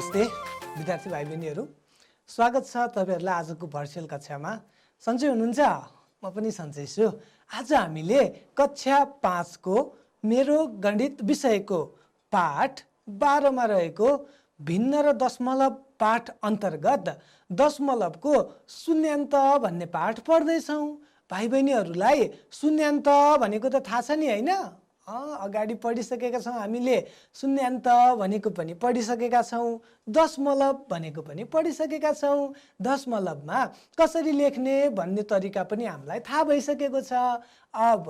नमस्ते विद्यार्थी भाइ बहिनीहरू, स्वागत छ तपाईहरुलाई आजको भर्चुअल कक्षामा। सन्चै हुनुहुन्छ? म पनि सन्चै छु। आज हामीले कक्षा 5 को मेरो गणित विषयको पाठ 12 मा रहेको भिन्न र दशमलव पाठ अन्तर्गत दशमलवको शून्यान्त भन्ने पाठ पढ्दै छौं। भाइ बहिनीहरूलाई शून्यान्त भनेको त थाहा छ नि हैन? अगाडि पढिसकेका छौं हामीले। शून्यान्त भनेको पनि पढिसकेका छौं, दशमलव भनेको पनि पढिसकेका छौं। दशमलवमा कसरी लेख्ने भन्ने तरिका पनि हामीलाई थाहा भइसकेको छ। अब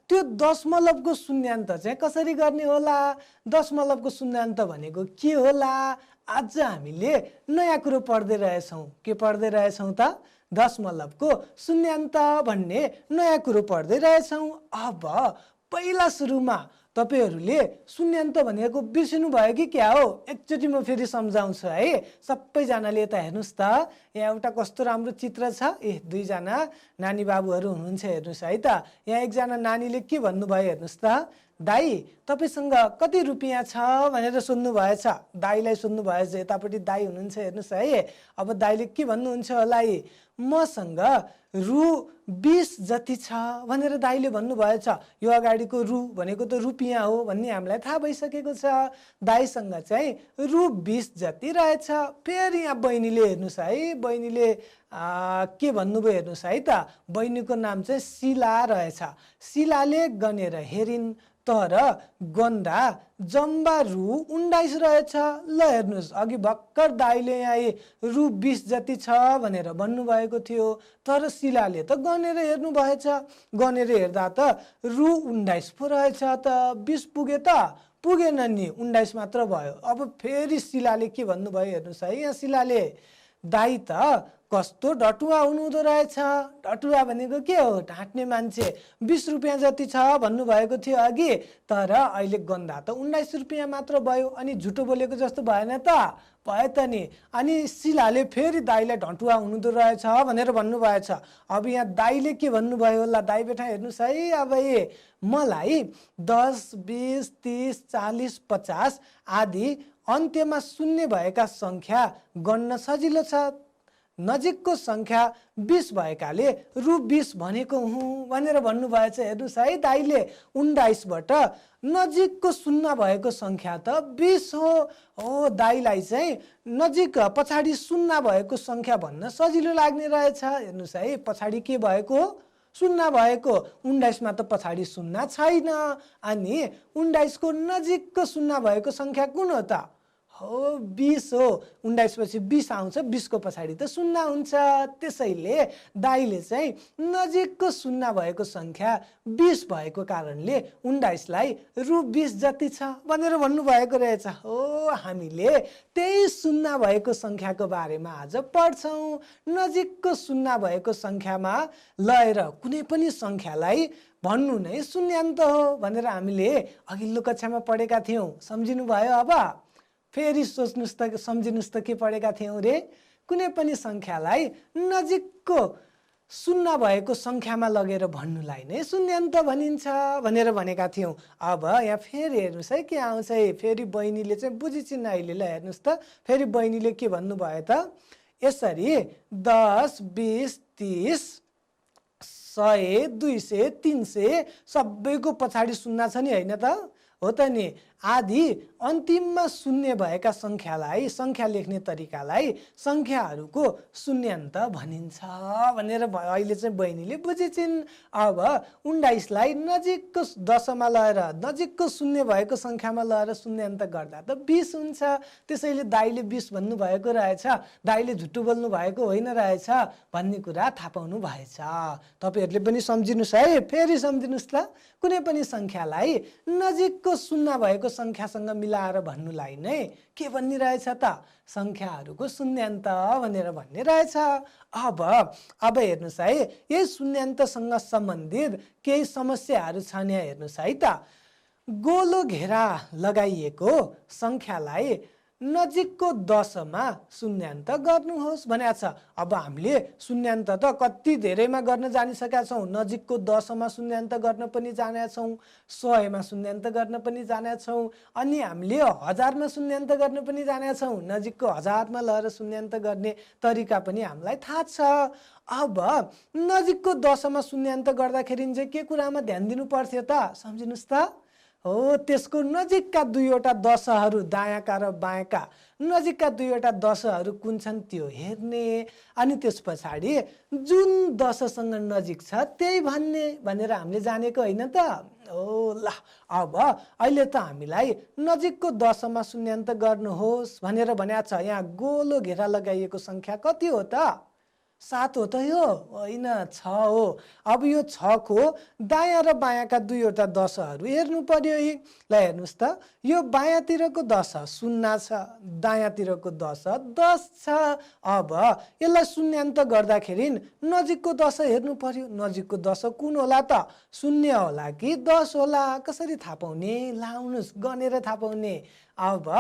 त्यो दशमलवको शून्यान्त चाहिँ कसरी गर्ने होला, दशमलवको शून्यान्त भनेको के होला, आज हामीले नयाँ कुरो पढ्दै रहेछौं। के पढ्दै रहेछौं त? दशमलवको शून्यान्त भन्ने नयाँ कुरो पढ्दै रहेछौं। अब पहिला सुरुमा तपाईहरुले शून्यान्त भनेको बिर्सिनु भयो कि क्या हो? एकचोटी म फेरि सम्झाउँछु है। सबैजनाले यता हेर्नुस् त, यहाँ एउटा कस्तो राम्रो चित्र छ। दुईजना नानी बाबुहरू हुनुहुन्छ, हेर्नुस् है त। यहाँ एकजना नानीले के भन्नुभयो हेर्नुस् त, दाई तपाईसँग कति रुपियाँ छ भनेर सोध्नु भएछ। दाईलाई सोध्नु भएछ, यतापट्टि दाई हुनुहुन्छ हेर्नुस् है। अब दाईले के भन्नुहुन्छ होला, मसँग रु 20 जति छ भनेर दाईले भन्नुभएछ। यो अगाडिको रु भनेको त रुपियाँ हो भन्ने हामीलाई थाहा भइसकेको छ। दाईसँग चाहिँ रु 20 जति रहेछ। फेरि यहाँ बहिनीले हेर्नुस् है, बहिनीले के भन्नुभयो हेर्नुस् है त। बहिनीको नाम चाहिँ शिला रहेछ। शिलाले गनेर हेरिन्, तर गन्दा जम्बा रु 19 रहेछ। ल हेर्नुस्, अघि भर्खर दाईले यहाँ रु 20 जति छ भनेर भन्नुभएको थियो, तर शिलाले त गनेर हेर्नु भएछ। गनेर हेर्दा त रु 19 पो रहेछ त। 20 पुगे त? पुगेन नि, 19 मात्र भयो। अब फेरि शिलाले के भन्नुभयो हेर्नुस् है। यहाँ शिलाले, दाई त कस्तो डटुवा हुनुहुँदो रहेछ। डटुवा भनेको के हो? ढाँट्ने मान्छे। 20 रुपियाँ जति छ भन्नुभएको थियो अघि, तर अहिले गन्दा त 19 रुपियाँ मात्र भयो। अनि झुटो बोलेको जस्तो भएन त? भयो त नि। अनि शिलाले फेरि दाईलाई ढटुवा हुनुहुँदो रहेछ भनेर भन्नुभएछ। अब यहाँ दाईले के भन्नुभयो होला, दाई बेटा हेर्नुस् है। अब मलाई 10, 20, 30, 40, 50 आदि अन्त्यमा शून्य भएका संख्या गन्न सजिलो छ। नजिकको संख्या 20 भएकाले रु 20 भनेको हुँ भनेर भन्नुभएछ। हेर्नुस् है, दाईले 19 बाट नजिकको शून्य भएको संख्या त 20 हो। दाईलाई चाहिँ नजिक पछाडि शून्य भएको संख्या भन्न सजिलो लाग्ने रहेछ। हेर्नुस् है, पछाडि के भएको? शून्य भएको। 19 मा त पछाडि शून्य छैन। अनि 19 को नजिकको शून्य भएको संख्या कुन हो त? हो 20 हो। 19 पछि 20 आउँछ, 20 को पछाडि त शून्य हुन्छ। त्यसैले दाईले चाहिँ नजिकको शून्य भएको संख्या 20 भएको कारणले 19 लाई रु 20 जति छ भनेर भन्नुभएको रहेछ। हो, हामीले त्यही शून्य भएको संख्याको बारेमा आज पढ्छौं। नजिकको शून्य भएको संख्यामा लएर कुनै पनि संख्यालाई भन्नु नै शून्यान्त हो भनेर हामीले अघिल्लो कक्षामा पढेका थियौं। सम्झिनु भयो? अब फेरि सोच्नुस् त, सम्झिनुस् त के पढेका थियौं रे? कुनै पनि संख्यालाई नजिकको शून्य भएको संख्यामा लगेर भन्नुलाई नै शून्यान्त भनिन्छ भनेर भनेका थियौं। अब यहाँ फेरि हेर्नुस् है के आउँछ है। फेरि बहिनीले चाहिँ बुझिचिन् अहिले। ल हेर्नुस् त, फेरि बहिनीले के भन्नुभयो त, यसरी 10, 20, 30, 100, 200, 300 सबैको पछाडि शून्य छ नि, हैन त? हो त नि। आदि अन्तिममा शून्य भएका संख्यालाई, संख्या लेख्ने तरिकालाई संख्याहरूको शून्यान्त भनिन्छ भनेर अहिले चाहिँ बहिनीले बुझिचिन्। अब 19 लाई नजिकको दशमा लगेर, नजिकको शून्य भएको संख्यामा लगेर शून्यान्त गर्दा त 20 हुन्छ। त्यसैले दाईले 20 भन्नु भएको रहेछ। दाईले झुटो बोल्नु भएको होइन रहेछ भन्ने कुरा थाहा पाउनु भएछ। तपाईहरुले पनि सम्झिनुस् है। फेरि सम्झिनुस् ल। कुनै पनि संख्यालाई नजिकको शून्य भएको संख्यासँग मिलाएर भन्नुलाई नै के भन्ने रहेछ त? संख्याहरूको शून्यान्त भनेर भन्ने रहेछ। अब हेर्नुस् है, यही शून्यान्तसँग सम्बन्धित केही समस्याहरू छन् यहाँ। हेर्नुस् है त। गोलो घेरा लगाइएको संख्यालाई नजिकको दशमा शून्यान्त गर्नुहोस् भनेको छ। अब हामीले शून्यान्त त कति धेरैमा गर्न जानिसकेका छौँ। नजिकको दशमा शून्यान्त गर्न पनि जानेका छौँ, 100मा शून्यान्त गर्न पनि जानेका छौँ, अनि हामीले 1000मा शून्यान्त गर्न पनि जानेका छौँ। नजिकको 1000मा लगेर शून्यान्त गर्ने तरिका पनि हामीलाई थाहा छ। अब नजिकको दशमा शून्यान्त गर्दाखेरि चाहिँ के कुरामा ध्यान दिनु पर्थ्यो त सम्झिनुहोस् त। हो, त्यसको नजिकका दुईवटा दशहरू दायाँका र बायाँका नजिकका दुईवटा दशहरू कुन छन् त्यो हेर्ने, अनि त्यस पछाडि जुन दशसँग नजिक छ त्यही भन्ने भनेर हामीले जानेको होइन त। ओ ल, अब अहिले त हामीलाई नजिकको दशमा शून्यान्त गर्नुहोस् भनेर भनेको छ। यहाँ गोलो घेरा लगाइएको सङ्ख्या कति हो त? 7 हो त यो? होइन, 6 हो। अब यो 6 को दायाँ र बायाँका दुईवटा दशहरू हेर्नु पर्यो। ल हेर्नुहोस् त, यो बायाँतिरको दश 0 छ, दायाँतिरको दश 10 छ। अब यसलाई शून्यान्त गर्दाखेरि नजिकको दश हेर्नु पर्यो। नजिकको दश कुन होला त? 0 होला कि 10 होला? कसरी थाहा पाउने? लाउनुहोस्, गनेर थाहा पाउने। अब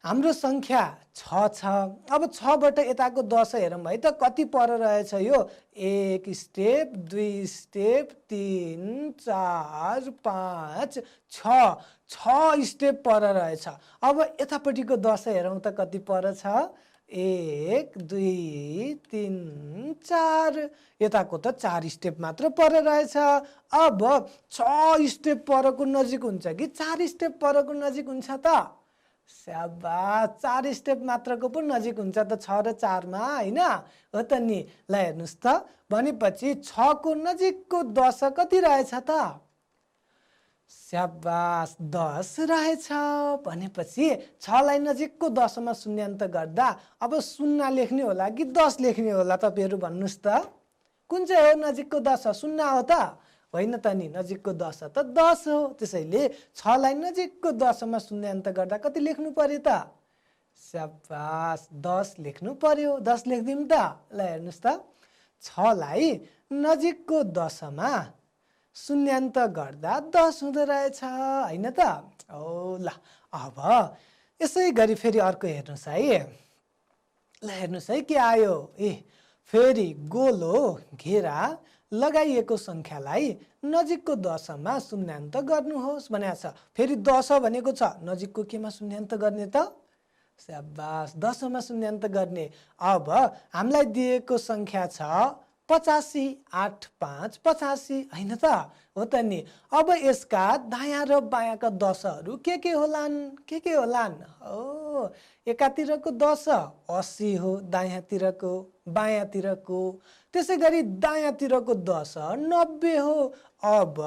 हाम्रो सङ्ख्या 6 छ। अब 6 बाट यताको दश हेरौँ है त कति पर रहेछ यो? 1 स्टेप, 2 स्टेप, 3, 4, 5, 6 स्टेप पर रहेछ। अब यतापट्टिको दश हेरौँ त कति पर छ? 1, 2, 3, 4। यताको त 4 स्टेप मात्र पर रहेछ। अब 6 स्टेप परको नजिक हुन्छ कि 4 स्टेप परको नजिक हुन्छ त? स्याबास, 4 स्टेप मात्रको पो नजिक हुन्छ त 6 र 4 मा, होइन? हो त नि। ल हेर्नुहोस् त, भनेपछि 6 को नजिकको दश कति रहेछ त? स्याबास, 10 रहेछ। भनेपछि 6 लाई नजिकको दशमा शून्यान्त गर्दा अब 0 लेख्ने होला कि 10 लेख्ने होला? तपाईँहरू भन्नुहोस् त, कुन चाहिँ हो नजिकको दश? 0 हो त? होइन त नि, नजिकको दश त 10 हो। त्यसैले 6 लाई नजिकको दशमा शून्यान्त गर्दा कति लेख्नु पर्यो त? स्याबास, 10 लेख्नु पर्यो। 10 लेखिदिउँ त। ल हेर्नुहोस् त, 6 लाई नजिकको दशमा शून्यान्त गर्दा 10 हुँदो रहेछ, होइन त? ओ ल, अब यसै गरी फेरि अर्को हेर्नुहोस् है। ल हेर्नुहोस् है के आयो। फेरि गोलो घेरा लगाइएको सङ्ख्यालाई नजिकको दशमा शून्यान्त गर्नुहोस् भनेको छ। फेरि 10 भनेको छ, नजिकको केमा शून्यान्त गर्ने त? स्याबास, 10 मा शून्यान्त गर्ने। अब हामीलाई दिएको सङ्ख्या छ 85, 8, 5, 85, होइन त? हो त नि। अब यसका दायाँ र बायाँका दशहरू के होलान्? के होलान्? हो, एकातिरको दश 80 हो, दायाँतिरको, बायाँतिरको। त्यसै गरी दायाँतिरको दश 90 हो। अब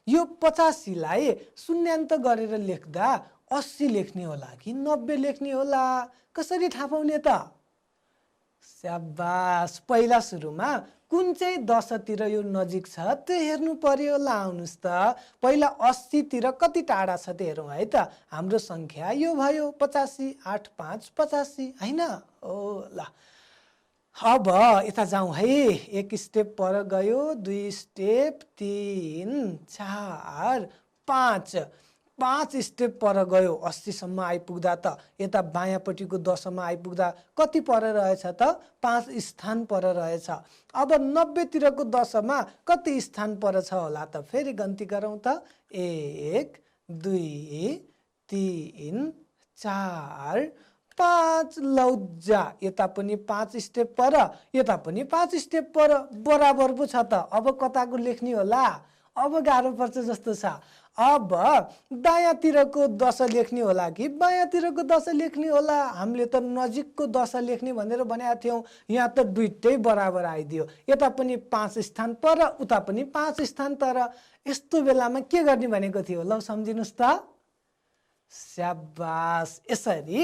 यो 85 लाई शून्यान्त गरेर लेख्दा 80 लेख्ने होला कि 90 लेख्ने होला? कसरी थाहा पाउने त? स्याबास, पहिला सुरुमा कुन चाहिँ दशतिर यो नजिक छ त्यो हेर्नु पर्यो। ल आउनुहोस् त, पहिला 80 तिर कति टाढा छ त्यो हेरौँ है त। हाम्रो सङ्ख्या यो भयो 85, 8, 5, 85, होइन? ओ ल, अब यता जाउँ है। 1 स्टेप पर गयो, 2 स्टेप, 3, 4, 5 स्टेप पर गयो। 80 सम्म आइपुग्दा त यता बायाँपट्टिको दशमा आइपुग्दा कति पर रहेछ त? 5 स्थान पर रहेछ। अब 90 तिरको दशमा कति स्थान पर छ होला त? फेरि गन्ती गरौँ त। 1, 2, 3, 4, 5। लौजा, यता पनि 5 स्टेप पर, यता पनि 5 स्टेप पर, बराबर पो छ त। अब कताको लेख्ने होला? अब गाह्रो पर्छ जस्तो छ। अब दायाँतिरको दश लेख्ने होला कि बायाँतिरको दश लेख्ने होला? हामीले त नजिकको दश लेख्ने भनेर भनेका थियौँ। यहाँ त दुइटै बराबर आइदियो। यता पनि 5 स्थान पर, उता पनि 5 स्थान तर। यस्तो बेलामा के गर्ने भनेको थियो? ल सम्झिनुहोस् त। स्याबास, यसरी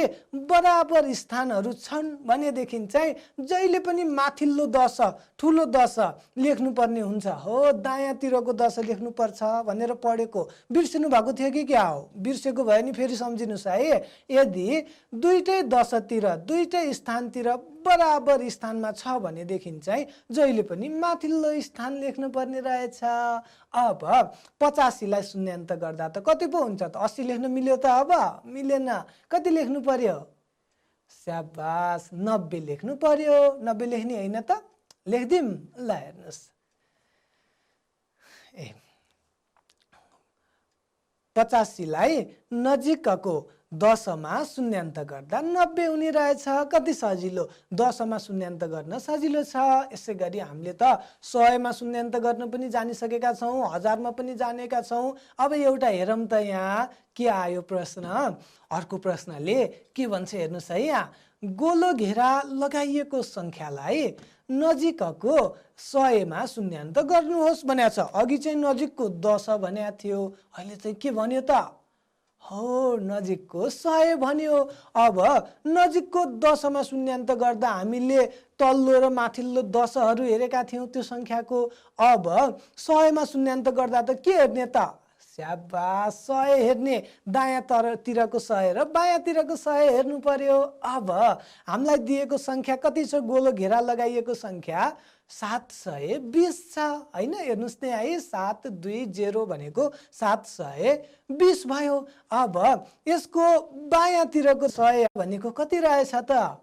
बराबर स्थानहरू छन् भनेदेखि चाहिँ जहिले पनि माथिल्लो दश, ठुलो दश लेख्नुपर्ने हुन्छ। हो, दायाँतिरको दश लेख्नुपर्छ भनेर पढेको बिर्सिनु भएको थियो कि क्या हो? बिर्सेको भयो नि फेरि सम्झिनुहोस् है। यदि दुईटै दशतिर, दुईटै स्थानतिर बराबर स्थानमा छ भनेदेखि चाहिँ जहिले पनि माथिल्लो स्थान लेख्नुपर्ने रहेछ। अब 85 लाई शून्यान्त गर्दा त कति पो हुन्छ त? 80 लेख्न मिल्यो त? अब मिलेन। कति लेख्नु पर्यो? स्याबास 90 लेख्नु पर्यो। 90 लेख्ने होइन त, लेखिदिउँ ल। हेर्नुहोस् ए 85 लाई नजिकको 10 मा शून्यान्त गर्दा 90 हुने रहेछ। कति सजिलो, 10 मा शून्यान्त गर्न सजिलो छ। यसै गरी हामीले त 100 मा शून्यान्त गर्न पनि जानिसकेका छौँ, 1000 मा पनि जानेका छौँ। अब एउटा हेरौँ त यहाँ के आयो प्रश्न। अर्को प्रश्नले के भन्छ हेर्नुहोस् है। यहाँ गोलो घेरा लगाइएको सङ्ख्यालाई नजिकको 100 मा शून्यान्त गर्नुहोस् भनेको छ। अघि चाहिँ नजिकको 10 भनेको थियो, अहिले चाहिँ के भन्यो त? हो, नजिकको 100 भन्यो। अब नजिकको 10 मा शून्यान्त गर्दा हामीले तल्लो र माथिल्लो 10हरू हेरेका थियौँ त्यो सङ्ख्याको। अब 100 मा शून्यान्त गर्दा त के हेर्ने त? स्याबास 100 हेर्ने। दायाँतिरको 100 र बायाँतिरको 100 हेर्नु पर्यो। अब हामीलाई दिएको सङ्ख्या कति छ? गोलो घेरा लगाइएको सङ्ख्या 720 छ होइन। हेर्नुहोस् न है, 720 भनेको 720 भयो। अब यसको बायाँतिरको 100 भनेको कति रहेछ त?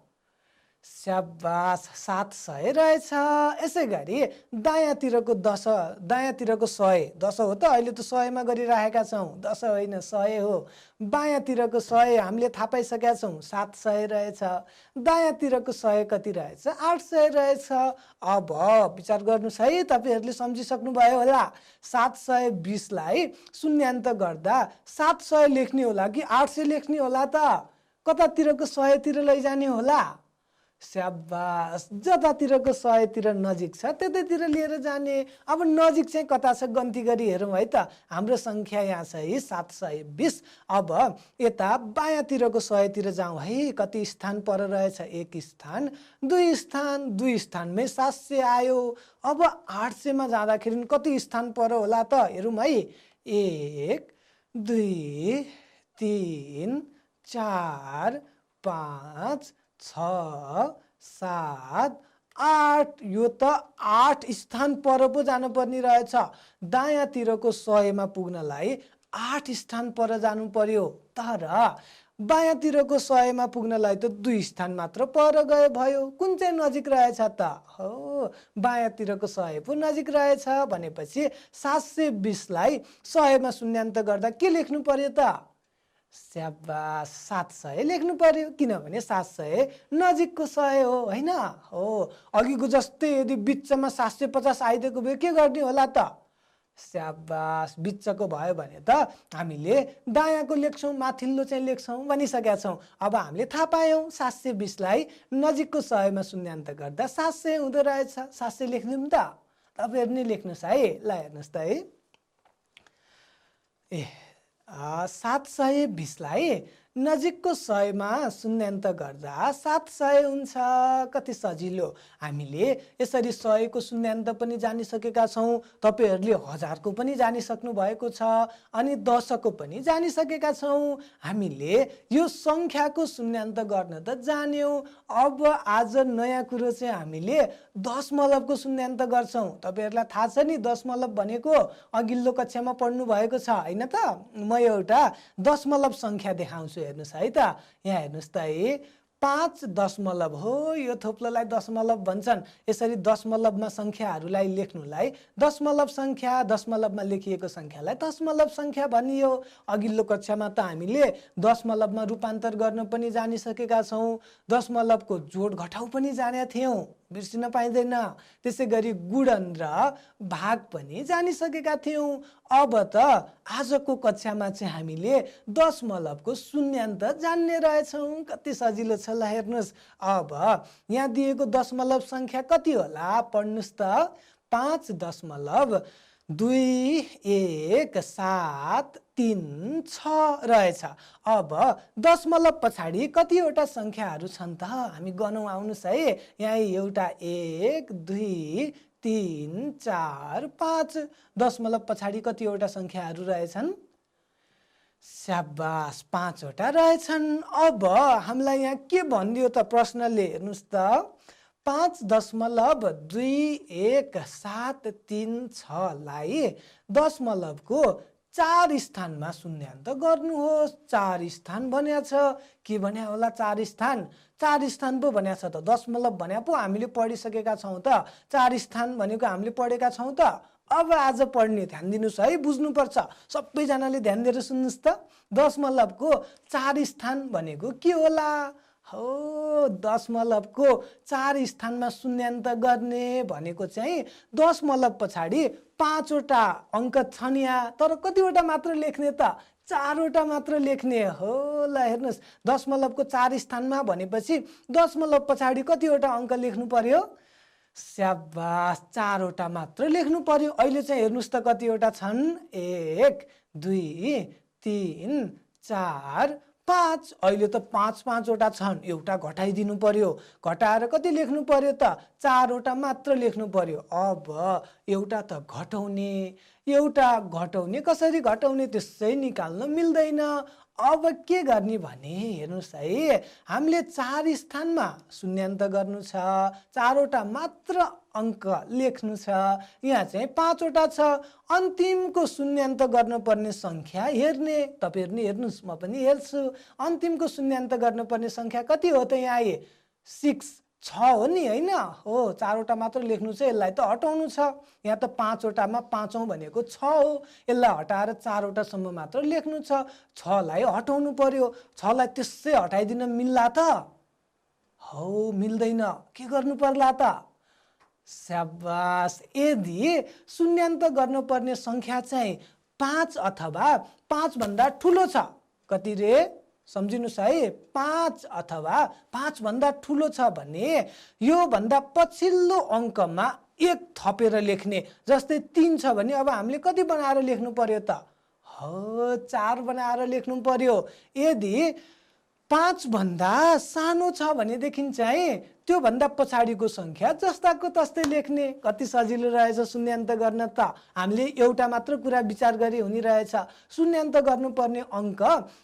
स्याबास 700 रहेछ। यसै गरी दायाँतिरको 10, दायाँतिरको 100, 10 हो त, अहिले त 100 मा गरिरहेका छौँ, 10 होइन 100 हो। बायाँतिरको 100 हामीले थाहा पाइसकेका छौँ, 700 रहेछ। दायाँतिरको 100 कति रहेछ? 800 रहेछ। अब विचार गर्नुहोस् है, तपाईँहरूले सम्झिसक्नुभयो होला। 720 लाई शून्यान्त गर्दा 700 लेख्ने होला कि 800 लेख्ने होला त? कतातिरको 100 तिर लैजाने होला? स्याबास, जतातिरको 100 तिर नजिक छ त्यतैतिर लिएर जाने। अब नजिक चाहिँ कता छ गन्ती गरी हेरौँ है त। हाम्रो सङ्ख्या यहाँ छ है 720। अब यता बायाँतिरको 100 तिर जाउँ है। कति स्थान पर रहेछ? 1 स्थान, 2 स्थान, 2 स्थानमै 700 आयो। अब 800 मा जाँदाखेरि कति स्थान पर होला त? हेरौँ है। 1 2 3 4 5 6 7 8, यो त 8 स्थान पर पो जानुपर्ने रहेछ। दायाँतिरको 100 मा पुग्नलाई 8 स्थान पर जानु पर्यो। तर बायाँतिरको 100 मा पुग्नलाई त 2 स्थान मात्र पर गयो भयो। कुन चाहिँ नजिक रहेछ त? हो, बायाँतिरको 100 पो नजिक रहेछ। भनेपछि 720 लाई 100 मा शून्यान्त गर्दा के लेख्नु पर्यो त? स्याबास 700 लेख्नु पर्यो, किनभने 700 नजिकको 100 हो होइन। हो, अघिको जस्तै यदि बिचमा 750 आइदिएको भए के गर्ने होला त? स्याबास, बिचको भयो भने त हामीले दायाँको लेख्छौँ, माथिल्लो चाहिँ लेख्छौँ भनिसकेका छौँ। अब हामीले थाहा पायौँ 720 लाई नजिकको 100 मा शून्यान्त गर्दा 700 हुँदो रहेछ। 700 लेख्दिउँ त? तपाईँहरू नै लेख्नुहोस् है। ल हेर्नुहोस् त है। 720 लाई नजिकको 100 मा शून्यान्त गर्दा 700 हुन्छ। कति सजिलो। हामीले यसरी 100 को शून्यान्त पनि जानिसकेका छौँ। तपाईँहरूले 1000 को पनि जानिसक्नु भएको छ, अनि 10 को पनि जानिसकेका छौँ। हामीले यो सङ्ख्याको शून्यान्त गर्न त जान्यौँ। अब आज नयाँ कुरो चाहिँ हामीले दशमलवको शून्यान्त गर्छौँ। तपाईँहरूलाई थाहा छ नि दशमलव भनेको? अघिल्लो कक्षामा पढ्नु भएको छ होइन त? म एउटा दशमलव सङ्ख्या देखाउँछु, हेर्नुहोस् है त। यहाँ हेर्नुहोस् त है, 5 दशमलव हो। यो थोप्लोलाई दशमलव भन्छन्। यसरी दशमलवमा सङ्ख्याहरूलाई लेख्नुलाई दशमलव सङ्ख्या, दशमलवमा लेखिएको सङ्ख्यालाई दशमलव सङ्ख्या भनियो। अघिल्लो कक्षामा त हामीले दशमलवमा रूपान्तर गर्न पनि जानिसकेका छौँ। दशमलवको जोड घटाउ पनि जानेका थियौँ, बिर्सिन पाइँदैन। त्यसै गरी गुणन र भाग पनि जानिसकेका थियौँ। अब त आजको कक्षामा चाहिँ हामीले दशमलवको शून्यान्त जान्ने रहेछौँ। कति सजिलो छ ल हेर्नुहोस्। अब यहाँ दिएको दशमलव सङ्ख्या कति होला? पढ्नुहोस् त। 5.217336 रहेछ। अब दशमलव पछाडि कतिवटा सङ्ख्याहरू छन् त? हामी गनौँ, आउनुहोस् है। यहाँ एउटा 1 2 3 4 5, दशमलव पछाडि कतिवटा सङ्ख्याहरू रहेछन्? स्याबास, 5 वटा रहेछन्। अब हामीलाई यहाँ के भनिदियो त प्रश्नले? हेर्नुहोस् त, 5.217336 लाई दशमलवको 4 स्थानमा शून्यान्त गर्नुहोस्। 4 स्थान भन्या छ, के भन्या होला 4 स्थान? 4 स्थान पो भन्या छ त, दशमलव भन्या पो हामीले पढिसकेका छौँ त। 4 स्थान भनेको हामीले पढेका छौँ त। अब आज पढ्ने, ध्यान दिनुहोस् है, बुझ्नुपर्छ। सबैजनाले ध्यान दिएर सुन्नुहोस् त। दशमलवको 4 स्थान भनेको के होला? हो, दशमलवको 4 स्थानमा शून्यान्त गर्ने भनेको चाहिँ दशमलव पछाडि 5 वटा अङ्क छन् यहाँ, तर कतिवटा मात्र लेख्ने त? 4 वटा मात्र लेख्ने हो। ल हेर्नुहोस्, दशमलवको 4 स्थानमा भनेपछि दशमलव पछाडि कतिवटा अङ्क लेख्नु पर्यो? स्याबास, 4 वटा मात्र लेख्नु पर्यो। अहिले चाहिँ हेर्नुहोस् त कतिवटा छन्? 1 2 3 4 5। अहिले त 5 वटा छन्, एउटा घटाइदिनु पर्यो। घटाएर कति लेख्नु पर्यो त? 4 वटा मात्र लेख्नु पर्यो। अब एउटा त घटाउने, एउटा घटाउने, कसरी घटाउने त्यसै निकाल्न मिल्दैन। अब के गर्ने भने हेर्नुहोस् है, हामीले 4 स्थानमा शून्यान्त गर्नु छ, 4 वटा मात्र अङ्क लेख्नु छ। यहाँ चाहिँ 5 वटा छ। अन्तिमको शून्यान्त गर्नुपर्ने सङ्ख्या हेर्ने, तपाईँहरू नि हेर्नुहोस्, म पनि हेर्छु। अन्तिमको शून्यान्त गर्नुपर्ने सङ्ख्या कति हो त? यहाँ 6 हो नि, होइन? हो, 4 वटा मात्र लेख्नु छ, यसलाई त हटाउनु छ। यहाँ त 5 वटामा 5औँ भनेको 6 हो, यसलाई हटाएर 4 वटासम्म मात्र लेख्नु छ। 6 लाई हटाउनु पर्यो। 6 लाई त्यसै हटाइदिन मिल्ला त? हो, मिल्दैन। के गर्नु पर्ला त? स्याबास, यदि शून्यान्त गर्नुपर्ने सङ्ख्या चाहिँ 5 अथवा 5 भन्दा ठुलो छ, कति रे? सम्झिनुहोस् है, 5 अथवा 5 भन्दा ठुलो छ भने यो भन्दा पछिल्लो अङ्कमा 1 थपेर लेख्ने। जस्तै 3 छ भने अब हामीले कति बनाएर लेख्नु पर्यो त? हो, 4 बनाएर लेख्नु पर्यो। यदि 5 भन्दा सानो छ भनेदेखि चाहिँ त्यो भन्दा पछाडिको सङ्ख्या जस्ताको तस्तै लेख्ने। कति सजिलो रहेछ शून्यान्त गर्न त। हामीले एउटा मात्र कुरा विचार गरे हुने रहेछ। शून्यान्त गर्नुपर्ने अङ्क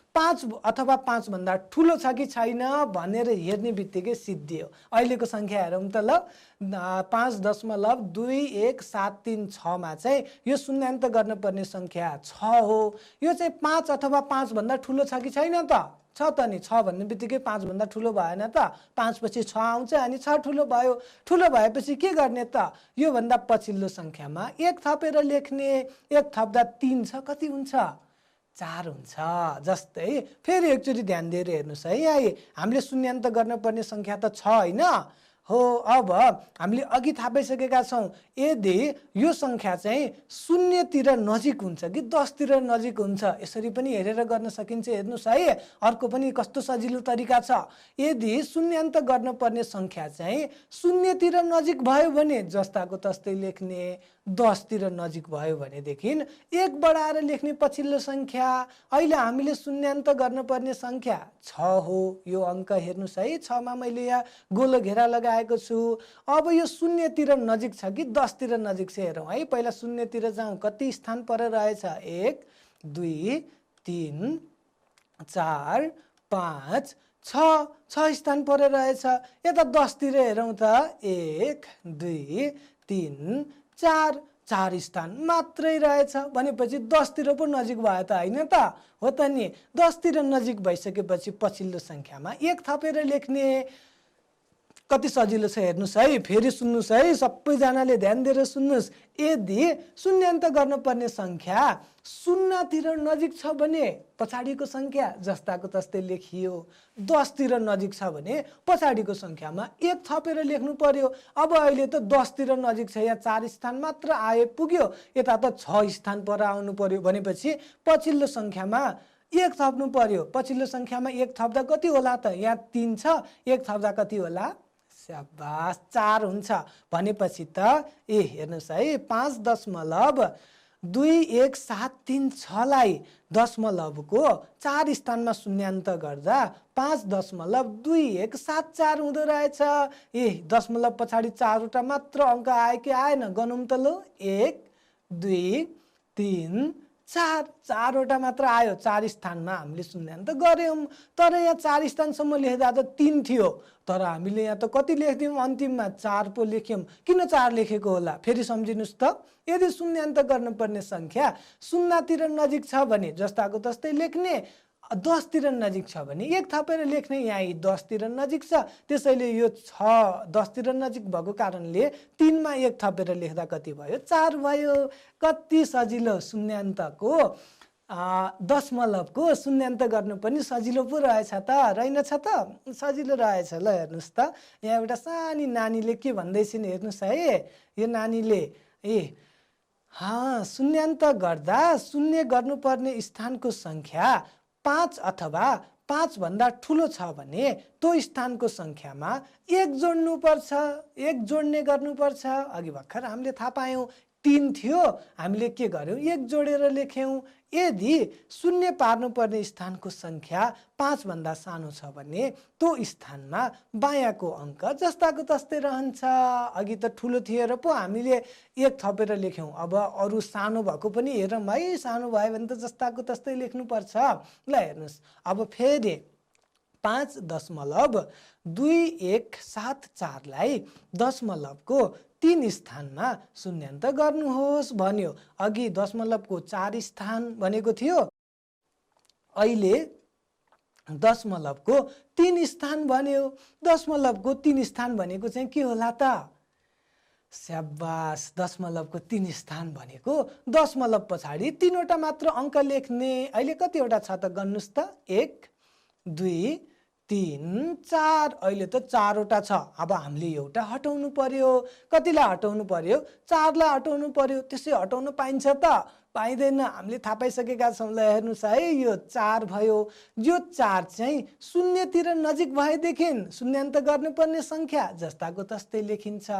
5 अथवा 5 भन्दा ठुलो छ कि छैन भनेर हेर्ने बित्तिकै सिद्धियो। अहिलेको सङ्ख्या हेरौँ त ल। 5.21736 मा चाहिँ यो शून्यान्त गर्नुपर्ने सङ्ख्या 6 हो। यो चाहिँ 5 अथवा 5 भन्दा ठुलो छ कि छैन त? छ त नि। 6 भन्ने बित्तिकै 5 भन्दा ठुलो भएन त? 5 पछि 6 आउँछ अनि 6 ठुलो भयो। ठुलो भएपछि के गर्ने त? यो भन्दा पछिल्लो सङ्ख्यामा 1 थपेर लेख्ने। 1 थप्दा 3 छ, कति हुन्छ? 4 हुन्छ। जस्तै फेरि एकचोटि ध्यान दिएर हेर्नुहोस् है, यहाँ हामीले शून्यान्त गर्नुपर्ने सङ्ख्या त 6 होइन? हो, अब हामीले अघि थापिसकेका छौँ, यदि यो सङ्ख्या चाहिँ 0 तिर नजिक हुन्छ कि 10 तिर नजिक हुन्छ, यसरी पनि हेरेर गर्न सकिन्छ। हेर्नुहोस् है, अर्को पनि कस्तो सजिलो तरिका छ। यदि शून्यान्त गर्नुपर्ने सङ्ख्या चाहिँ 0 तिर नजिक भयो भने जस्ताको तस्तै लेख्ने। 10 तिर नजिक भयो भनेदेखि 1 बढाएर लेख्ने पछिल्लो सङ्ख्या। अहिले हामीले शून्यान्त गर्नुपर्ने सङ्ख्या 6 हो। यो अङ्क हेर्नुहोस् है, 6 मा मैले यहाँ गोलो घेरा लगाएको छु। अब यो 0 तिर नजिक छ कि 10 तिर नजिक छ हेरौँ है। पहिला 0 तिर जाउँ, कति स्थान पर रहेछ? 1 2 3 4 5 6 स्थान पर रहेछ। यता 10 तिर हेरौँ त, 1 2 3 4 स्थान मात्रै रहेछ भनेपछि 10 तिर पो नजिक भयो त, होइन त? हो त नि। 10 तिर नजिक भइसकेपछि पछिल्लो सङ्ख्यामा 1 थपेर लेख्ने। कति सजिलो छ हेर्नुहोस् है। फेरि सुन्नुहोस् है, सबैजनाले ध्यान दिएर सुन्नुहोस्। यदि शून्यान्त गर्नुपर्ने सङ्ख्या 0 तिर नजिक छ भने पछाडिको सङ्ख्या जस्ताको तस्तै लेखियो। 10 तिर नजिक छ भने पछाडिको सङ्ख्यामा 1 थपेर लेख्नु पर्यो। अब अहिले त 10 तिर नजिक छ, यहाँ 4 स्थान मात्र आए पुग्यो। यता त 6 स्थान पर आउनु पर्यो भनेपछि पछिल्लो सङ्ख्यामा 1 थप्नु पर्यो। पछिल्लो सङ्ख्यामा 1 थप्दा कति होला त? यहाँ 3 छ, 1 थप्दा कति होला? स्याबास, 4 हुन्छ भनेपछि त हेर्नुहोस् है, 5.2176 लाई दशमलवको 4 स्थानमा शून्यान्त गर्दा 5.2174 हुँदो रहेछ। दशमलव पछाडि 4 वटा मात्र अङ्क आयो कि आएन? गनौँ त ल। 1 2 3 4 4वटा मात्र आयो। 4 स्थानमा हामीले शून्यान्त गऱ्यौँ। तर यहाँ 4 स्थानसम्म लेख्दा त 3 थियो, तर हामीले यहाँ त कति लेख्दियौँ अन्तिममा 4 पो लेख्यौँ। किन 4 लेखेको होला फेरि सम्झिनुहोस् त। यदि शून्यान्त गर्नुपर्ने सङ्ख्या शून्यतिर नजिक छ भने जस्ताको तस्तै लेख्ने, 10तिर नजिक छ भने 1 थपेर लेख्ने। यहाँ 10तिर नजिक छ, त्यसैले यो 6 10तिर नजिक भएको कारणले 3 मा 1 थपेर लेख्दा कति भयो? 4 भयो। कति सजिलो शून्यान्तको दशमलवको शून्यान्त गर्नु पनि सजिलो पो रहेछ त, रहेनछ त? सजिलो रहेछ। ल हेर्नुहोस् त, यहाँ एउटा सानी नानीले के भन्दैछिन् हेर्नुहोस् है। यो नानीले शून्यान्त गर्दा शून्य गर्नुपर्ने स्थानको सङ्ख्या 5 अथवा 5 भन्दा ठुलो छ भने त्यो स्थानको सङ्ख्यामा 1 जोड्नुपर्छ, 1 जोड्ने गर्नुपर्छ। अघि भर्खर हामीले थाहा पायौँ 3 थियो, हामीले के गर्यौँ? 1 जोडेर लेख्यौँ। यदि शून्य पार्नुपर्ने स्थानको सङ्ख्या 5 भन्दा सानो छ भने त्यो स्थानमा बायाँको अङ्क जस्ताको तस्तै रहन्छ। अघि त ठुलो थियो र पो हामीले 1 थपेर लेख्यौँ। अब अरू सानो भएको पनि हेरौँ है। सानो भयो भने त जस्ताको तस्तै लेख्नुपर्छ। ल हेर्नुहोस्, अब फेरि 5.2174 लाई दशमलवको 3 स्थानमा शून्यान्त गर्नुहोस् भन्यो। अघि दशमलवको 4 स्थान भनेको थियो, अहिले दशमलवको 3 स्थान भन्यो। दशमलवको 3 स्थान भनेको चाहिँ के होला त? स्याबास, दशमलवको 3 स्थान भनेको दशमलव पछाडि 3वटा मात्र अङ्क लेख्ने। अहिले कतिवटा छ त गन्नुहोस् त? 1 2 3 4। अहिले त 4वटा छ। अब हामीले एउटा हटाउनु पर्यो। कतिलाई हटाउनु पर्यो? 4 लाई हटाउनु पर्यो। त्यसै हटाउन पाइन्छ त? पाइँदैन। हामीले थाहा पाइसकेका छौँ। ल हेर्नुहोस् है, यो 4 भयो। यो 4 चाहिँ शून्यतिर नजिक भएदेखि शून्यान्त गर्नुपर्ने सङ्ख्या जस्ताको तस्तै लेखिन्छ।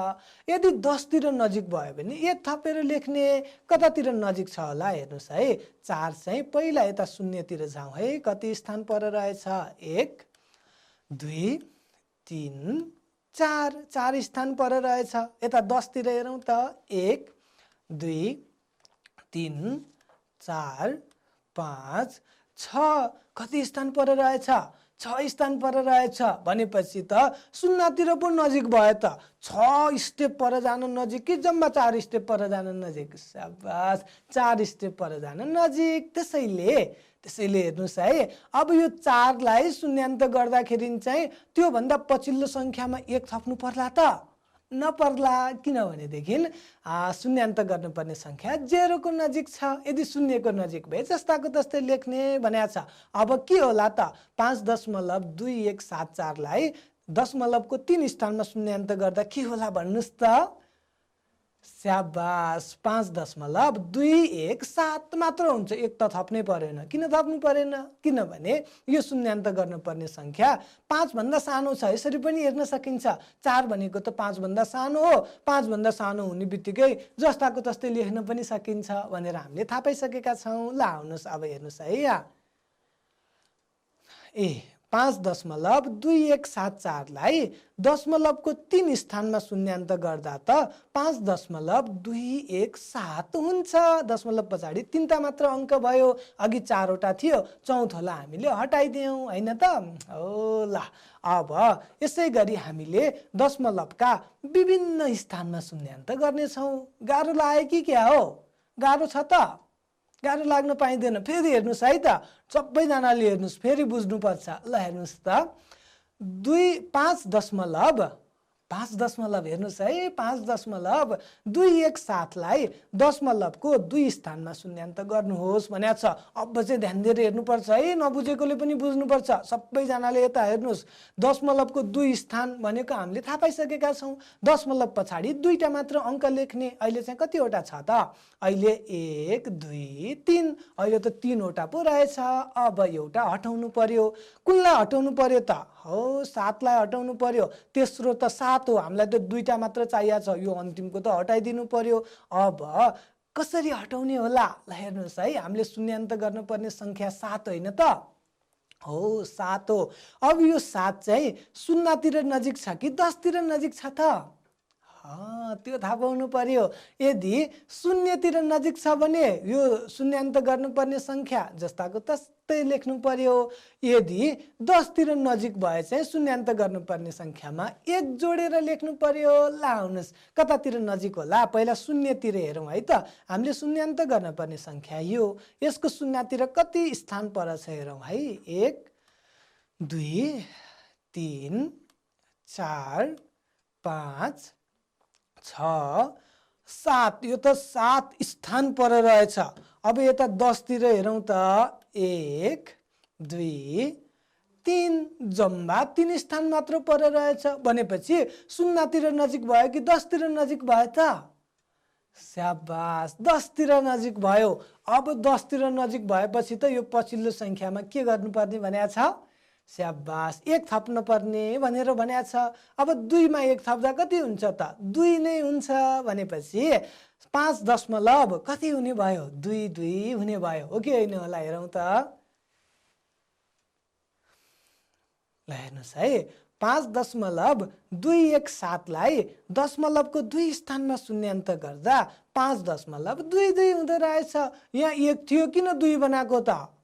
यदि 10तिर नजिक भयो भने 1 थपेर लेख्ने। कतातिर नजिक छ होला हेर्नुहोस् है। 4 चाहिँ पहिला यता शून्यतिर जाउँ है। कति स्थान पर रहेछ? 1 2 3 4। 4 स्थान पर रहेछ। यता 10तिर हेरौँ त। 1 2 3 4 5 6। कति स्थान पर रहेछ? 6 स्थान पर रहेछ। भनेपछि त शून्यतिर पो नजिक भयो त। 6 स्टेप पर जान नजिक कि जम्मा 4 स्टेप पर जान नजिक? शाबास, 4 स्टेप पर जान नजिक। त्यसैले हेर्नुहोस् है, अब यो 4 लाई शून्यान्त गर्दाखेरि चाहिँ त्योभन्दा पछिल्लो सङ्ख्यामा 1 थप्नु पर्ला त? नपर्ला। किनभनेदेखि शून्यान्त गर्नुपर्ने सङ्ख्या 0 को नजिक छ। यदि 0 को नजिक भए जस्ताको तस्तै लेख्ने भनेको छ। अब के होला त? 5.2174 लाई दशमलवको 3 स्थानमा शून्यान्त गर्दा के होला भन्नुहोस् त? स्याबास, 5.217 मात्र हुन्छ। 1 त थप्नै परेन। किन थप्नु परेन? किनभने यो शून्यान्त गर्नुपर्ने सङ्ख्या 5 भन्दा सानो छ। यसरी पनि हेर्न सकिन्छ। 4 भनेको त 5 भन्दा सानो हो। 5 भन्दा सानो हुने बित्तिकै जस्ताको तस्तै लेख्न पनि सकिन्छ भनेर हामीले थाहा पाइसकेका छौँ। ल आउनुहोस् अब हेर्नुहोस् है यहाँ। 5.2174 लाई दशमलवको 3 स्थानमा शून्यान्त गर्दा त 5.217 हुन्छ। दशमलव पछाडि 3टा मात्र अङ्क भयो। अघि 4वटा थियो, चौथोलाई हामीले हटाइदियौँ होइन त? हो ल, अब यसै गरी हामीले दशमलवका विभिन्न स्थानमा शून्यान्त गर्नेछौँ। गाह्रो लाग्यो कि क्या हो? गाह्रो छ त? गाह्रो लाग्न पाइँदैन। फेरि हेर्नुहोस् है त, सबैजनाले हेर्नुहोस्, फेरि बुझ्नुपर्छ। ल हेर्नुहोस् त, 5 दशमलव हेर्नुहोस् है, 5.217 लाई दशमलवको 2 स्थानमा शून्यान्त गर्नुहोस् भनेको छ। अब चाहिँ ध्यान दिएर हेर्नुपर्छ है, नबुझेकोले पनि बुझ्नुपर्छ। सबैजनाले यता हेर्नुहोस्, दशमलवको 2 स्थान भनेको हामीले थाहा पाइसकेका छौँ। दशमलव पछाडि 2टा मात्र अङ्क लेख्ने। अहिले चाहिँ कतिवटा छ त? अहिले 1 2 3। अहिले त 3वटा पो रहेछ। अब एउटा हटाउनु पर्यो। कुनलाई हटाउनु पर्यो त? हो, 7 लाई हटाउनु पर्यो। तेस्रो त 7 हो। हामीलाई त 2टा मात्र चाहिएको छ। यो अन्तिमको त हटाइदिनु पर्यो। अब कसरी हटाउने होला? ल हेर्नुहोस् है, हामीले शून्यान्त गर्नुपर्ने सङ्ख्या 7 होइन त? हो, 7 हो। अब यो 7 चाहिँ शून्यतिर नजिक छ कि 10तिर नजिक छ त? त्यो थाहा पाउनु पर्यो। यदि शून्यतिर नजिक छ भने यो शून्यान्त गर्नुपर्ने सङ्ख्या जस्ताको तस्तै लेख्नु पर्यो। यदि 10 तिर नजिक भए चाहिँ शून्यान्त गर्नुपर्ने सङ्ख्यामा 1 जोडेर लेख्नु पर्यो। ल आउनुहोस् कतातिर नजिक होला, पहिला शून्यतिर हेरौँ है त। हामीले शून्यान्त गर्नुपर्ने सङ्ख्या यो, यसको शून्यतिर कति स्थान परछ हेरौँ है। 1 2 3 4 5 6 7, यो त 7 स्थान पर रहेछ। अब यता 10 तिर हेरौँ त 1 2 3, जम्मा 3 स्थान मात्र पर रहेछ भनेपछि शून्यतिर नजिक भयो कि 10 तिर नजिक भयो त? स्याबास, 10 तिर नजिक भयो। अब 10 तिर नजिक भएपछि त यो पछिल्लो सङ्ख्यामा के गर्नुपर्ने भनेको छ? स्याबास, 1 थप्न पर्ने भनेर भनेको छ। अब 2 मा 1 थप्दा कति हुन्छ त? 2 नै हुन्छ भनेपछि 5 दशमलव कति हुने भयो? 2 2 हुने भयो। हो कि होइन होला हेरौँ त। ल हेर्नुहोस् है, 5.217 लाई दशमलवको 2 स्थानमा शून्यान्त गर्दा 5.22 हुँदो रहेछ। यहाँ 1 थियो किन 2 बनाएको त?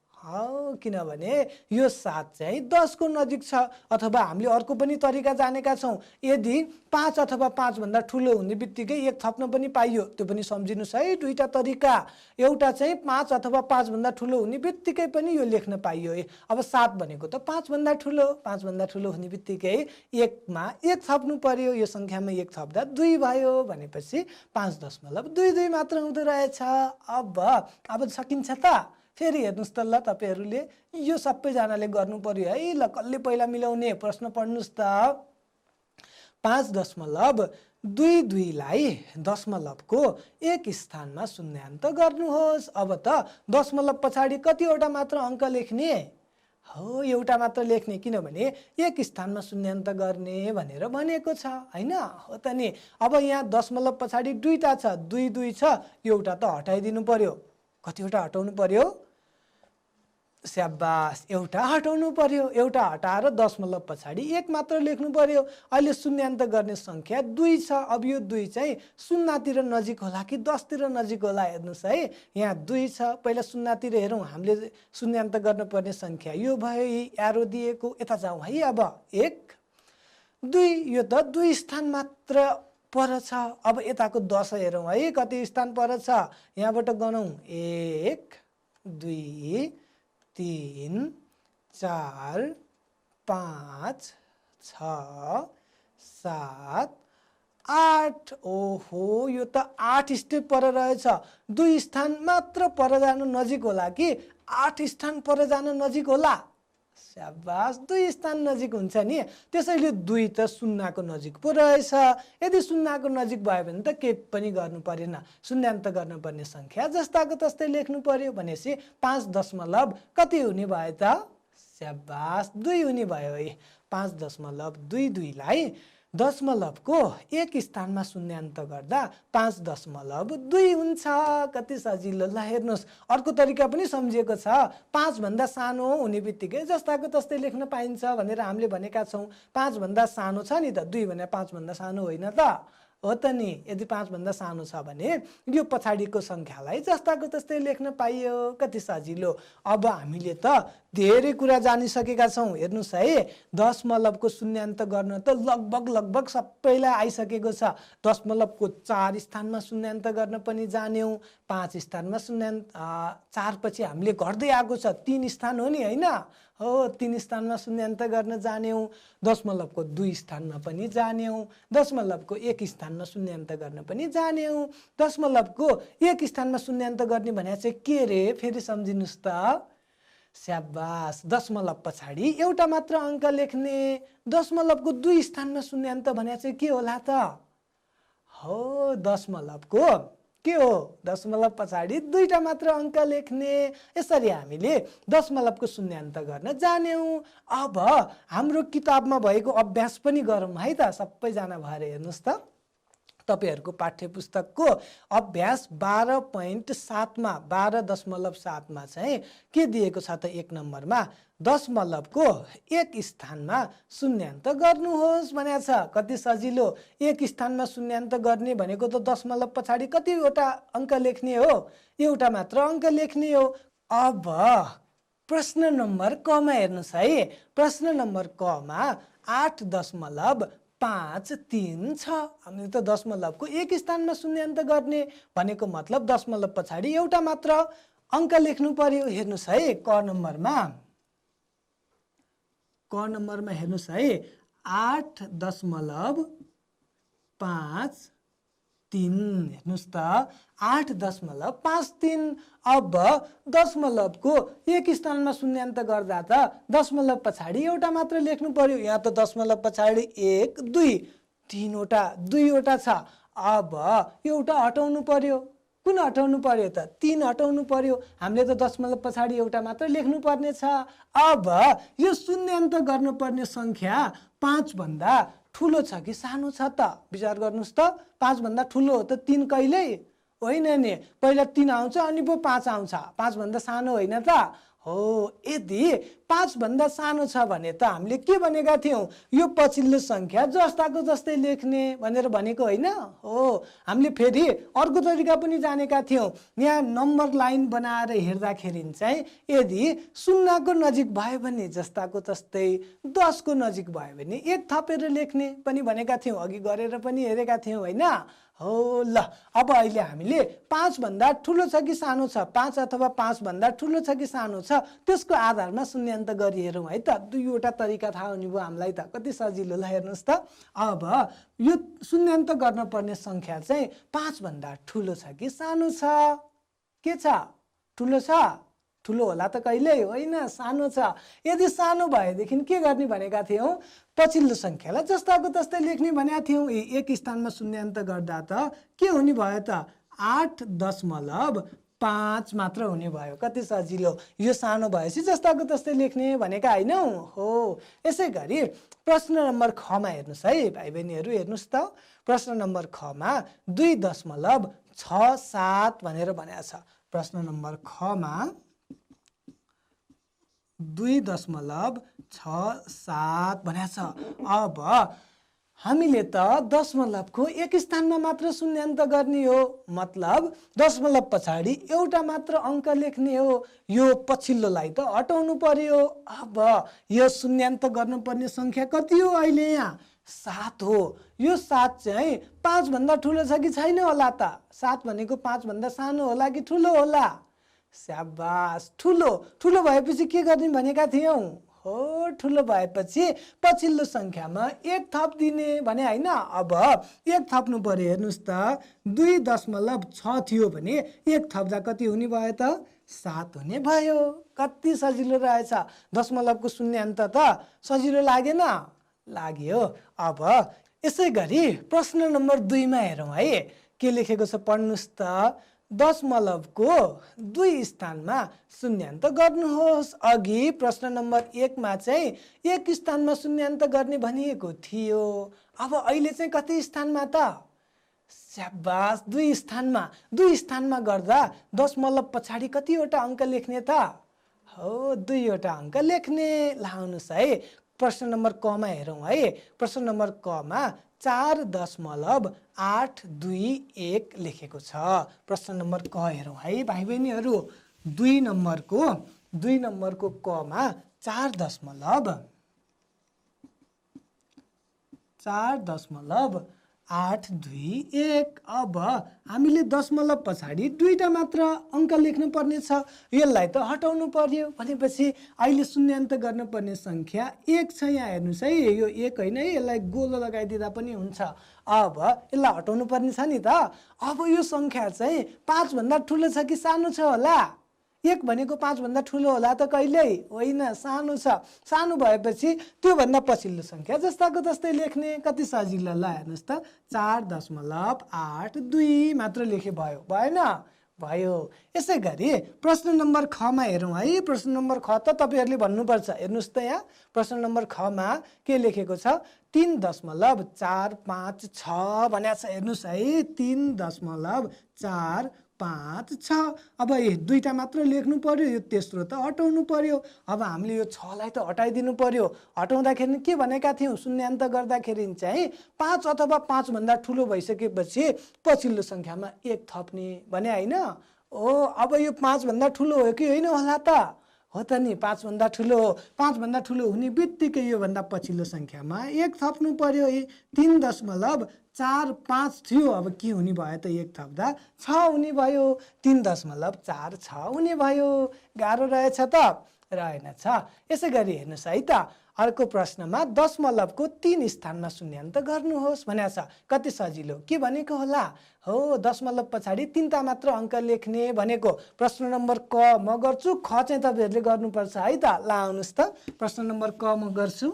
किनभने यो 7 चाहिँ 10 को नजिक छ। अथवा हामीले अर्को पनि तरिका जानेका छौँ। यदि 5 अथवा 5 भन्दा ठुलो हुने बित्तिकै 1 थप्न पनि पाइयो। त्यो पनि सम्झिनुहोस् है, दुईटा तरिका। एउटा चाहिँ 5 अथवा 5 भन्दा ठुलो हुने बित्तिकै पनि यो लेख्न पाइयो। अब 7 भनेको त 5 भन्दा ठुलो, 5 भन्दा ठुलो हुने बित्तिकै 1 मा 1 थप्नु पर्यो। यो सङ्ख्यामा 1 थप्दा 2 भयो भनेपछि 5.22 मात्र हुँदो रहेछ। अब सकिन्छ त? फेरि हेर्नुहोस् त ल, तपाईँहरूले यो सबैजनाले गर्नु पर्यो है। ल कसले पहिला मिलाउने प्रश्न पढ्नुहोस् त। 5.22 लाई दशमलवको 1 स्थानमा शून्यान्त गर्नुहोस्। अब त दशमलव पछाडि कतिवटा मात्र अङ्क लेख्ने? हो, एउटा मात्र लेख्ने, किनभने 1 स्थानमा शून्यान्त गर्ने भनेर भनेको छ हैन? हो त नि। अब यहाँ दशमलव पछाडि 2टा छ, 2 2 छ, एउटा त हटाइदिनु पर्यो। कतिवटा हटाउनु पर्यो? स्याबास, एउटा हटाउनु पर्यो। एउटा हटाएर दशमलव पछाडि 1 मात्र लेख्नु पर्यो। अहिले शून्यान्त गर्ने सङ्ख्या 2 छ। अब यो 2 चाहिँ शून्यतिर नजिक होला कि 10 तिर नजिक होला हेर्नुहोस् है। यहाँ 2 छ, पहिला शून्यतिर हेरौँ। हामीले शून्यान्त गर्नुपर्ने सङ्ख्या यो भयो, एरो दिएको। यता जाउँ है। अब 1 2, यो त 2 स्थान मात्र पर छ। अब यताको 10 हेरौँ है, कति स्थान पर छ? यहाँबाट गणौँ 1 2 3 4 5 6 7 8। ओहो, यो त 8 स्टेप पर रहेछ। 2 स्थान मात्र पर जान नजिक होला कि 8 स्थान पर जान नजिक होला? स्याबास, 2 स्थान नजिक हुन्छ नि। त्यसैले 2 त शून्यको नजिक पो रहेछ। यदि शून्यको नजिक भयो भने त केही पनि गर्नु परेन। शून्यान्त गर्नुपर्ने सङ्ख्या जस्ताको तस्तै लेख्नु पर्यो। भनेपछि 5 दशमलव कति हुने भयो त? स्याबास, 2 हुने भयो है। 5.22 लाई दशमलवको 1 स्थानमा शून्यान्त गर्दा 5.2 हुन्छ। कति सजिलो। ल हेर्नुहोस्, अर्को तरिका पनि सम्झिएको छ। 5 भन्दा सानो हुने बित्तिकै जस्ताको तस्तै लेख्न पाइन्छ भनेर हामीले भनेका छौँ। 5 भन्दा सानो छ नि त, 2 भने 5 भन्दा सानो होइन त? हो त नि। यदि 5 भन्दा सानो छ भने यो पछाडिको सङ्ख्यालाई जस्ताको तस्तै लेख्न पाइयो। कति सजिलो। अब हामीले त धेरै कुरा जानिसकेका छौँ। हेर्नुहोस् है, दशमलवको शून्यान्त गर्न त लगभग सबैलाई आइसकेको छ। दशमलवको 4 स्थानमा शून्यान्त गर्न पनि जान्यौँ। 5 स्थानमा शून्यान्त 4 पछि हामीले घट्दै आएको छ, 3 स्थान हो नि होइन? हो, 3 स्थानमा शून्यान्त गर्न जान्यौँ। दशमलवको 2 स्थानमा पनि जान्यौँ। दशमलवको 1 स्थानमा शून्यान्त गर्न पनि जान्यौँ। दशमलवको 1 स्थानमा शून्यान्त गर्ने भने चाहिँ के रे? फेरि सम्झिनुहोस् त। स्याबास, दशमलव पछाडि एउटा मात्र अङ्क लेख्ने। दशमलवको 2 स्थानमा शून्यान्त भने चाहिँ के होला त? हो, दशमलवको के हो? दशमलव पछाडि 2टा मात्र अङ्क लेख्ने। यसरी हामीले दशमलवको शून्यान्त गर्न जान्यौँ। अब हाम्रो किताबमा भएको अभ्यास पनि गरौँ है त, सबैजना भएर हेर्नुहोस् त। तपाईहरुको पाठ्य पुस्तकको अभ्यास 12.7 मा 12.7 मा चाहिँ के दिएको छ त 1 नम्बरमा दशमलवको एक स्थानमा शून्यान्त गर्नुहोस् भनेको छ। कति सजिलो, एक स्थानमा शून्यान्त गर्ने भनेको त दशमलव पछाडि कतिवटा अङ्क लेख्ने हो, एउटा मात्र अङ्क लेख्ने हो। अब प्रश्न नम्बर क मा हेर्नुस् है। प्रश्न नम्बर क मा 8.53 छ। हामीले त दशमलवको एक स्थानमा शून्यान्त गर्ने भनेको मतलब दशमलव पछाडि एउटा मात्र अङ्क लेख्नु पर्यो। हेर्नुस् है क नम्बरमा हेर्नुस् है 8.53 हेर्नुस् त 8.53। अब दशमलवको एक स्थानमा शून्यान्त गर्दा त दशमलव पछाडि एउटा मात्र लेख्नु पर्यो। यहाँ त दशमलव पछाडि 1 2 तीनवटा दुईवटा छ। अब एउटा हटाउनु पर्यो। कुन हटाउनु पर्यो त? 3 हटाउनु पर्यो। हामीले त दशमलव पछाडि एउटा मात्र लेख्नु पर्ने छ। अब यो शून्यान्त गर्नुपर्ने संख्या 5 भन्दा ठुलो छ कि सानो छ त? विचार गर्नुस् त। 5 भन्दा ठुलो हो त 3 कहिल्यै होइन नि, पहिला 3 आउँछ अनि पो 5 आउँछ। 5 भन्दा सानो होइन त हो। यदि 5 भन्दा सानो छ भने त हामीले के भनेका थियौं, यो पछिल्लो संख्या जस्ताको जस्तै लेख्ने भनेर भनेको होइन हो। हामीले फेरि अर्को तरिका पनि जानेका थियौं। यहाँ नम्बर लाइन बनाएर हेर्दाखेरि चाहिँ यदि शून्यको नजिक भयो भने जस्ताको तस्तै, 10 को नजिक भयो भने 1 थपेर लेख्ने पनि भनेका थियौं। अघि गरेर पनि हेरेका थियौं होइन हो। ल अब अहिले हामीले 5 भन्दा ठुलो छ कि सानो छ, 5 अथवा 5 भन्दा ठुलो छ कि सानो छ, त्यसको आधारमा शून्यान्त गरी हेरौँ है त। दुईवटा तरिका थाहा हुने भयो हामीलाई त। कति सजिलो। ल हेर्नुस् त। अब यो शून्यान्त गर्न पर्ने संख्या चाहिँ 5 भन्दा ठुलो छ कि सानो छ? के छ? ठुलो छ? ठुलो होला त कहिल्यै होइन, सानो छ। यदि सानो भएदेखि के गर्ने भनेका थियौं, पछिल्लो संख्यालाई जस्ताको तस्तै लेख्ने भनेका थियौं। एक स्थानमा शून्यान्त गर्दा त के हुने भयो त? 8.5 मात्र हुने भयो। कति सजिलो। यो सानो भएपछि जस्ताको तस्तै लेख्ने भनेका हैनौ हो। यसै गरी प्रश्न नम्बर ख मा हेर्नुस् है भाइ बहिनीहरु। हेर्नुस् त प्रश्न नम्बर ख मा 2.67 भनेर भनेको छ। प्रश्न नम्बर ख मा 2.67 भनेको छ। अब हामीले त दशमलवको एक स्थानमा मात्र शून्यान्त गर्ने हो, मतलब दशमलव पछाडि एउटा मात्र अङ्क लेख्ने हो। यो पछिल्लोलाई त हटाउनु पर्यो। अब यो शून्यान्त गर्नुपर्ने संख्या कति हो अहिले? यहाँ 7 हो। यो 7 चाहिँ 5 भन्दा ठुलो छ कि छैन होला त? 7 भनेको 5 भन्दा सानो होला कि ठुलो होला? स्याबास, ठुलो। ठुलो भएपछि के गर्ने भनेका थियौं हो। ठुलो भएपछि पछिल्लो संख्यामा 1 थप दिने भने हैन। अब 1 थप्नु पर्यो। हेर्नुस् त 2.6 थियो भने 1 थप्दा कति हुने भयो त? 7 हुने भयो। कति सजिलो रहेछ। दशमलवको शून्यान्त त सजिलो लागेन? लाग्यो। अब यसै गरी प्रश्न नम्बर 2 मा हेरौँ है। के लेखेको छ पढ्नुस् त। दशमलवको 2 स्थानमा शून्यान्त गर्नुहोस्। अघि प्रश्न नम्बर 1 मा चाहिँ एक स्थानमा शून्यान्त गर्ने भनिएको थियो। अब अहिले चाहिँ कति स्थानमा त? स्याबास, 2 स्थानमा। 2 स्थानमा गर्दा दशमलव पछाडि कतिवटा अङ्क लेख्ने त? हो, 2 वटा अङ्क लेख्ने। लाउनुस् है प्रश्न नम्बर क मा हेरौँ है। प्रश्न नम्बर क मा 4.821 लेखेको छ। प्रश्न नम्बर क हेरौँ है भाइ बहिनीहरु। 2 नम्बरको क मा 4.821। अब हामीले दशमलव पछाडि दुईटा मात्र अङ्क लेख्नु पर्ने छ। यसलाई त हटाउनु पर्यो। भनेपछि अहिले शून्यान्त गर्नुपर्ने संख्या 1 छ। यहाँ हेर्नुस् है, यो 1 होइन है, यसलाई गोलो लगाइदिँदा पनि हुन्छ। अब यसलाई हटाउनु पर्ने छ नि त। अब यो संख्या चाहिँ 5 भन्दा ठुलो छ कि सानो छ होला? 1 भनेको 5 भन्दा ठुलो होला त कहिल्यै होइन, सानो छ। सानो भएपछि त्यो भन्दा पछिल्लो संख्या जस्ताको तस्तै लेख्ने। कति सजिलो। ल हेर्नुस् त 4.82 मात्र लेखे भयो, भएन? भयो। यसै गरी प्रश्न नम्बर खमा हेरौँ है। प्रश्न नम्बर ख त तपाईँहरूले भन्नुपर्छ। हेर्नुहोस् त यहाँ प्रश्न नम्बर खमा के लेखेको छ 3.456 भनेको छ। हेर्नुहोस् है 3.456। अब दुईटा मात्र लेख्नु पर्यो, यो तेस्रो त हटाउनु पर्यो। अब हामीले यो 6लाई त हटाइदिनु पर्यो। हटाउँदाखेरि के भनेका थियौँ शून्यान्त गर्दाखेरि चाहिँ 5 अथवा 5 भन्दा ठुलो भइसकेपछि पछिल्लो सङ्ख्यामा 1 थप्ने भने होइन। अब यो 5 भन्दा ठुलो हो कि होइन होला त? हो त नि 5 भन्दा ठुलो हो। 5 भन्दा ठुलो हुने बित्तिकै योभन्दा पछिल्लो सङ्ख्यामा 1 थप्नु पर्यो। 3.45 थियो, अब के हुने भयो त 1 थप्दा 6 हुने भयो। 3.46 हुने भयो। गाह्रो रहेछ त? रहेनछ। यसै गरी हेर्नुहोस् है त अर्को प्रश्नमा दशमलवको 3 स्थानमा शून्यान्त गर्नुहोस् भनेको छ। कति सजिलो के भनेको होला? हो दशमलव पछाडि 3टा मात्र अङ्क लेख्ने भनेको। प्रश्न नम्बर क म गर्छु, ख चाहिँ तपाईँहरूले गर्नुपर्छ है त। ल आउनुहोस् त प्रश्न नम्बर क म गर्छु।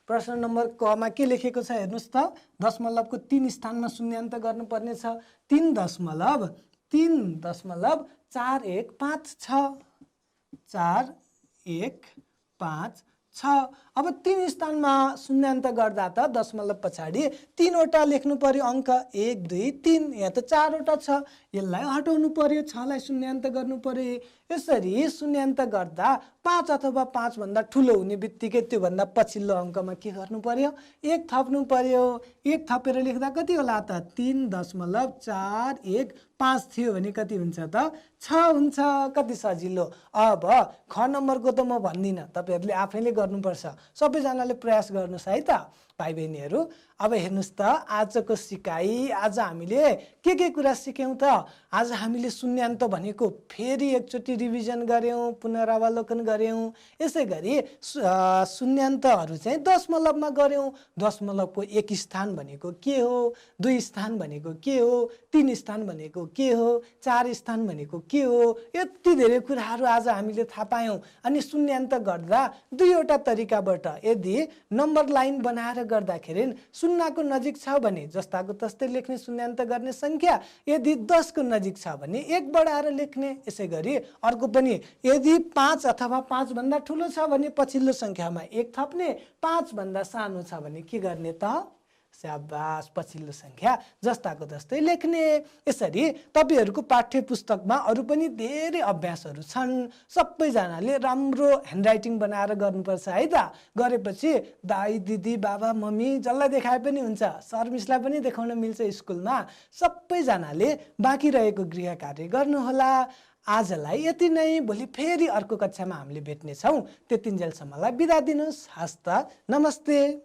प्रश्न नम्बर कमा के लेखेको छ हेर्नुहोस् त। दशमलवको 3 स्थानमा शून्यान्त गर्नुपर्ने छ। 3.4156 4156। अब 3 स्थानमा शून्यान्त गर्दा त दशमलव पछाडि 3वटा लेख्नु पर्यो अङ्क। 1 2 3, यहाँ त 4वटा छ। यसलाई हटाउनु पर्यो, 6लाई शून्यान्त गर्नु पर्यो। यसरी शून्यान्त गर्दा 5 अथवा 5 भन्दा ठुलो हुने बित्तिकै त्योभन्दा पछिल्लो अङ्कमा के गर्नु पर्यो? 1 थप्नु पर्यो। 1 थपेर लेख्दा कति होला त? 3.415 थियो भने कति हुन्छ त? 6 हुन्छ। कति सजिलो। अब ख नम्बरको त म भन्दिनँ, तपाईँहरूले आफैले गर्नुपर्छ। सबैजनाले प्रयास गर्नुहोस् है त भाइ बहिनीहरू। अब हेर्नुहोस् त आजको सिकाइ। आज हामीले के कुरा सिक्यौँ त? आज हामीले शून्यान्त भनेको फेरि एकचोटि रिभिजन गऱ्यौँ, पुनरावलोकन गऱ्यौँ। यसै गरी शून्यान्तहरू चाहिँ दशमलवमा गऱ्यौँ। दशमलवको 1 स्थान भनेको के हो, 2 स्थान भनेको के हो, 3 स्थान भनेको के हो, 4 स्थान भनेको के हो, यति धेरै कुराहरू आज हामीले थाहा पायौँ। अनि शून्यान्त गर्दा दुईवटा तरिकाबाट, यदि नम्बर लाइन बनाएर गर्दाखेरि शून्यको नजिक छ भने जस्ताको तस्तै लेख्ने शून्यान्त गर्ने सङ्ख्या। यदि 10 को नजिक छ भने 1 बढाएर लेख्ने। यसै गरी अर्को पनि यदि 5 अथवा 5 भन्दा ठुलो छ भने पछिल्लो सङ्ख्यामा 1 थप्ने। 5 भन्दा सानो छ भने के गर्ने त? स्याबास, पछिल्लो सङ्ख्या जस्ताको तस्तै लेख्ने। यसरी तपाईँहरूको पाठ्य पुस्तकमा अरू पनि धेरै अभ्यासहरू छन्। सबैजनाले राम्रो ह्यान्डराइटिङ बनाएर गर्नुपर्छ है त। गरेपछि दाइ दिदी बाबा मम्मी जसलाई देखाए पनि हुन्छ, सर मिसलाई पनि देखाउन मिल्छ स्कुलमा। सबैजनाले बाँकी रहेको गृह कार्य गर्नुहोला। आजलाई यति नै। भोलि फेरि अर्को कक्षामा हामीले भेट्नेछौँ। त्यतिन्जेलसम्मलाई बिदा दिनुहोस्। हस्त नमस्ते।